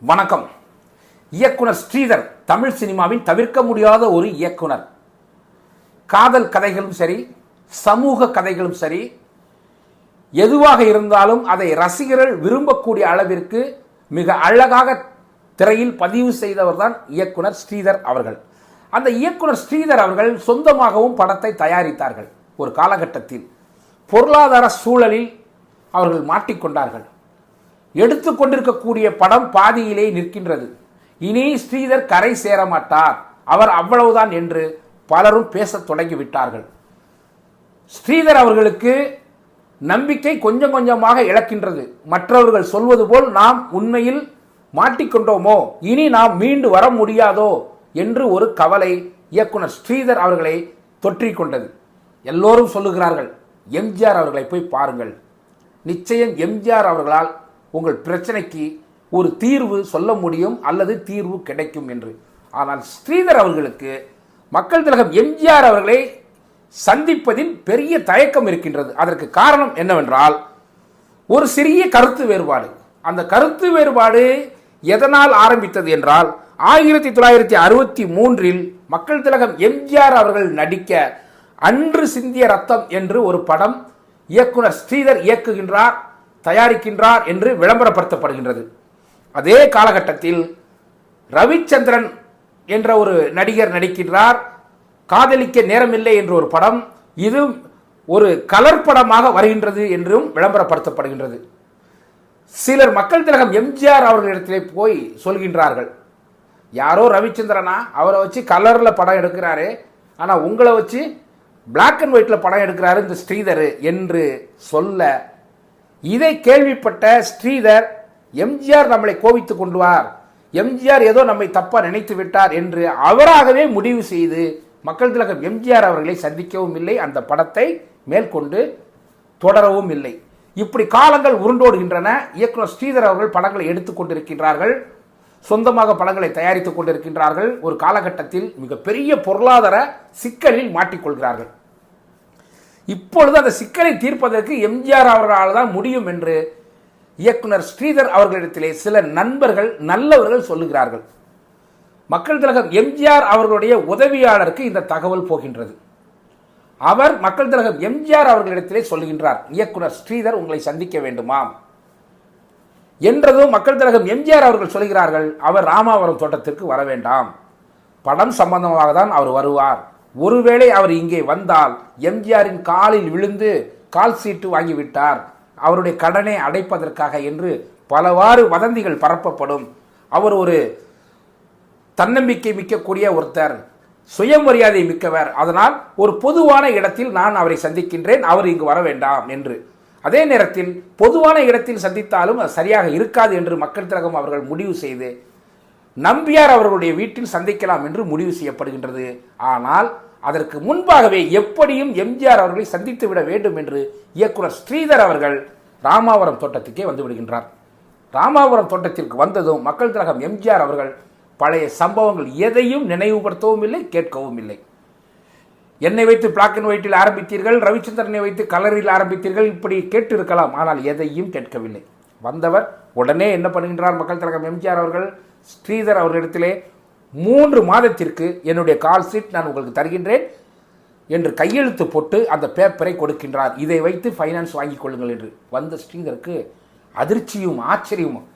வணக்கம். இயக்குனர் ஸ்ரீதர் தமிழ் சினிமாவின் தவிர்க்க முடியாத ஒரு இயக்குனர். காதல் கதைகளும் சரி, சமூக கதைகளும் சரி, எதுவாக இருந்தாலும் அதை ரசிகர்கள் விரும்பக்கூடிய அளவிற்கு மிக அழகாக திரையில் பதிவு செய்தவர் தான் இயக்குனர் ஸ்ரீதர் அவர்கள். அந்த இயக்குனர் ஸ்ரீதர் அவர்கள் சொந்தமாகவும் படத்தை தயாரித்தார்கள். ஒரு காலகட்டத்தில் பொருளாதார சூழலில் அவர்கள் மாட்டிக்கொண்டார்கள். எடுத்துக்கொண்டிருக்கக்கூடிய படம் பாதியிலே நிற்கின்றது. இனி ஸ்ரீதர் கரை சேர மாட்டார், அவர் அவ்வளவுதான் என்று பலரும் பேசத் தொடங்கிவிட்டார்கள். ஸ்ரீதர் அவர்களுக்கு நம்பிக்கை கொஞ்சம் கொஞ்சமாக இழக்கின்றது. மற்றவர்கள் சொல்வது போல் நாம் உண்மையில் மாட்டிக்கொண்டோமோ, இனி நாம் மீண்டு வர முடியாதோ என்று ஒரு கவலை இயக்குனர் ஸ்ரீதர் அவர்களை தொற்றிக்கொண்டது. எல்லோரும் சொல்லுகிறார்கள், எம்ஜிஆர் அவர்களை போய் பாருங்கள், நிச்சயம் எம்ஜிஆர் அவர்களால் உங்கள் பிரச்சனைக்கு ஒரு தீர்வு சொல்ல முடியும் அல்லது தீர்வு கிடைக்கும் என்று. ஆனால் ஸ்ரீதர் அவர்களுக்கு மக்கள் திலகம் எம்ஜிஆர் அவர்களை சந்திப்பதில் பெரிய தயக்கம் இருக்கின்றது. அதற்கு காரணம் என்னவென்றால், ஒரு சிறிய கருத்து வேறுபாடு. அந்த கருத்து வேறுபாடு எதனால் ஆரம்பித்தது என்றால், 1963 மக்கள் திலகம் எம்ஜிஆர் அவர்கள் நடிக்க அன்று சிந்திய ரத்தம் என்று ஒரு படம் இயக்குனர் ஸ்ரீதர் இயக்குகின்றார், தயாரிக்கின்றார் என்று விளம்பரப்படுத்தப்படுகின்றது. அதே காலகட்டத்தில் ரவிச்சந்திரன் என்ற ஒரு நடிகர் நடிக்கின்றார், காதலிக்க நேரமில்லை என்ற ஒரு படம். இது ஒரு கலர் படமாக வருகின்றது என்றும் விளம்பரப்படுத்தப்படுகின்றது. சிலர் மக்கள் திலகம் எம்ஜிஆர் அவர்களிடத்திலே போய் சொல்கின்றார்கள், யாரோ ரவிச்சந்திரனா, அவரை வச்சு கலர்ல படம் எடுக்கிறாரு, ஆனா உங்களை வச்சு பிளாக் அண்ட் ஒயிட்ல படம் எடுக்கிறாரு இந்த ஸ்ரீதர் என்று சொல்ல, இதை கேள்விப்பட்ட ஸ்ரீதர், எம்ஜிஆர் நம்மளை கோபித்துக் கொண்டுவார், எம்ஜிஆர் ஏதோ நம்மை தப்பா நினைத்து விட்டார் என்று அவராகவே முடிவு செய்து மக்கள் திலகம் எம்ஜிஆர் அவர்களை சந்திக்கவும் இல்லை, அந்த படத்தை மேற்கொண்டு தொடரவும் இல்லை. இப்படி காலங்கள் உருண்டோடுகின்றன. இயக்குனர் ஸ்ரீதர் அவர்கள் படங்களை எடுத்துக் கொண்டிருக்கின்றார்கள், சொந்தமாக படங்களை தயாரித்துக் கொண்டிருக்கின்றார்கள். ஒரு காலகட்டத்தில் மிகப்பெரிய பொருளாதார சிக்கலில் மாட்டிக்கொள்கிறார்கள். இப்பொழுது அந்த சிக்கலை தீர்ப்பதற்கு எம்ஜிஆர் அவர்களால் தான் முடியும் என்று இயக்குனர் ஸ்ரீதர் அவர்களிடத்திலே சில நண்பர்கள், நல்லவர்கள் சொல்லுகிறார்கள். மக்கள் திலகம் எம்ஜிஆர் அவர்களுடைய உதவியாளருக்கு இந்த தகவல் போகின்றது. அவர் மக்கள் திலகம் எம்ஜிஆர் அவர்களிடத்திலே சொல்லுகின்றார், இயக்குனர் ஸ்ரீதர் உங்களை சந்திக்க வேண்டுமாம் என்றதும் மக்கள் திலகம் எம்ஜிஆர் அவர்கள் சொல்கிறார்கள், அவர் ராமாவரம் தோட்டத்திற்கு வர வேண்டாம், படம் சம்பந்தமாக தான் அவர் வருவார், ஒருவேளை அவர் இங்கே வந்தால் எம்ஜிஆரின் காலில் விழுந்து கால் சீட்டு வாங்கிவிட்டார், அவருடைய கடனை அடைப்பதற்காக என்று பலவாறு வதந்திகள் பரப்பப்படும், அவர் ஒரு தன்னம்பிக்கை மிக்கக்கூடிய ஒருத்தர், சுயமரியாதை மிக்கவர், அதனால் ஒரு பொதுவான இடத்தில் நான் அவரை சந்திக்கின்றேன், அவர் இங்கு வர வேண்டாம் என்று. அதே நேரத்தில் பொதுவான இடத்தில் சந்தித்தாலும் அது சரியாக இருக்காது என்று மக்கள் திலகம் அவர்கள் முடிவு செய்து நம்பியார் அவர்களுடைய வீட்டில் சந்திக்கலாம் என்று முடிவு செய்யப்படுகின்றது. ஆனால் அதற்கு முன்பாகவே எப்படியும் எம்ஜிஆர் அவர்களை சந்தித்து விட வேண்டும் என்று இயக்குனர் ஸ்ரீதர் அவர்கள் ராமாவரம் தோட்டத்துக்கே வந்து விடுகின்றார். ராமாவரம் தோட்டத்திற்கு வந்ததும் மக்கள் திலகம் எம்ஜிஆர் அவர்கள் பழைய சம்பவங்கள் எதையும் நினைவுபடுத்தவும் இல்லை, கேட்கவும் இல்லை. என்னை வைத்து பிளாக் அண்ட் ஒயிட்டில் ஆரம்பித்தீர்கள், ரவிச்சந்திரனை வைத்து கலரில் ஆரம்பித்தீர்கள், இப்படி கேட்டு இருக்கலாம், ஆனால் எதையும் கேட்கவில்லை. வந்தவர் உடனே என்ன பண்ணுகின்றார் மக்கள் திலகம் எம்ஜிஆர் அவர்கள், ஸ்ரீதர் அவர்களிடத்திலே 3 மாதத்திற்கு என்னுடைய கால் சீட் நான் உங்களுக்கு தருகின்றேன் என்று கையெழுத்து போட்டு அந்த பேப்பரை கொடுக்கின்றார். இதை வைத்து ஃபைனான்ஸ் வாங்கிக் கொள்ளுங்கள் என்று. வந்த ஸ்ரீதருக்கு அதிர்ச்சியும் ஆச்சரியமும்,